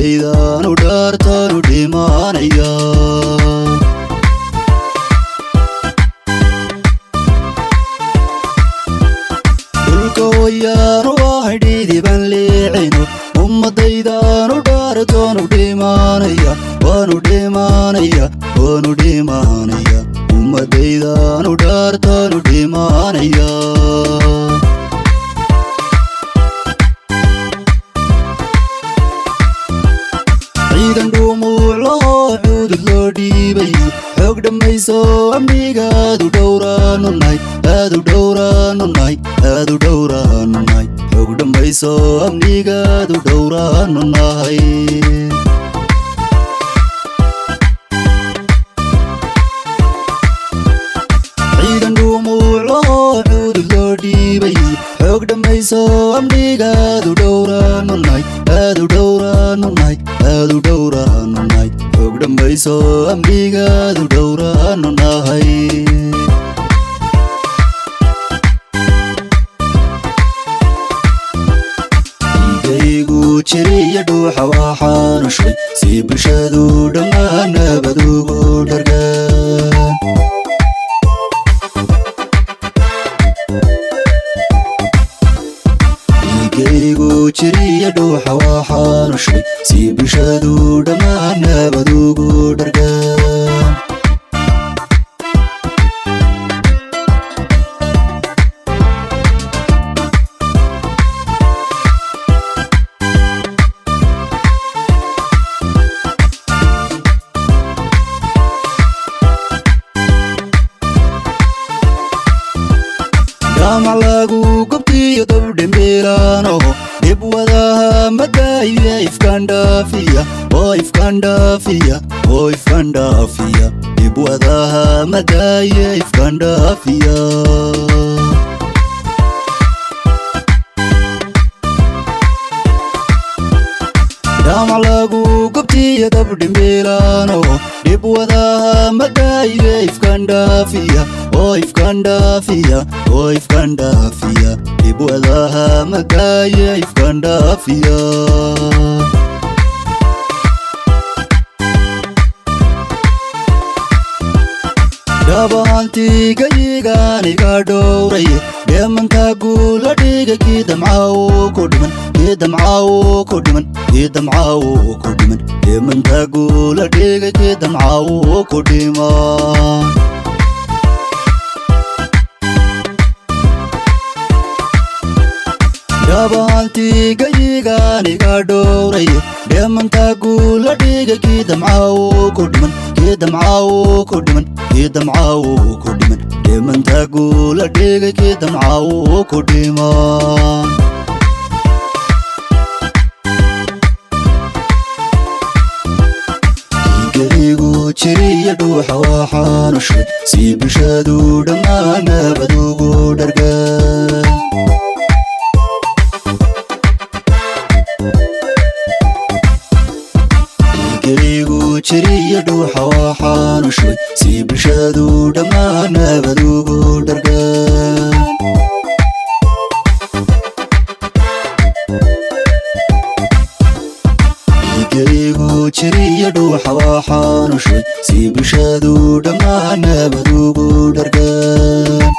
ummadaydaanu dhaartaanu dhimanaya dhulka wayaanu ahay dhidiban leecino ummadaydaanu dhaartaanu dhimanaya waanu dhimanaya waanu dhimanaya ummadaydaanu dhaartaanu dhimanaya ciidan dhumuuclaho cudud loo dhiibayo xoog dhammayso amnigaadu dhowraanu nahay aadu dhowraanu nahay aadu dhowraanu nahay xoog dhammayso amnigaadu dhowraanu nahay ciidan dhumuuclaho cudud loo dhiibayo xoog dhammayso amnigaadu dhowraanu nahay aadu dhowraanu nahay aadu dhowraanu nahay xoog dhammayso amnigaadu dhowraanu nahay dhiigaygu jiriya dhuuxa waxaanu shubay si bulshadu dhammaan nabadugu dhargaan dhiigaygu jiriya dhuuxa waxaanu shubay si bulshadu dhammaan nabadugu dhargaan damac lagu gobtiyo dabdhimbilaano dhib wadaha madaayo ifkaan dhaafiya oo ifkaan dhaafiya oo ifkaan dhaafiya dhib wadaha madaayo ifkaan dhaafiya damac lagu gobtiyo dabdhimbilaano dhib wadaha madaayo ifkaan dhaafiya oo ifkaan dhaafiya oo ifkaan dhaafiya dhib wadaha madaayo ifkaan dhaafiya dhabaantigayigaaniga dhowraye dheemanka guula dhiga kii damcaawo ku dhiman kii damcaawo ku dhiman kii damcaawo ku dhiman dheemanka guula dhiga kii damcaawo ku dhiman dhabaantigayigaaniga dhowraye dheemanka guula dhiga kii damcaawo ku dhiman kii damcaawo ku dhiman kii damcaawo ku dhiman dheemanka guula dhiga kii damcaawo ku dhiman dhiigaygu jiriya dhuuxa waxaanu shubay si bulshadu dhammaan nabadugu dhargaan dhiigaygu jiriya dhuuxa waxaanu shubay si bulshadu dhammaan nabadugu dhargaan dhiigaygu jiriya dhuuxa waxaanu shubay si bulshadu dhammaan nabadugu dhargaan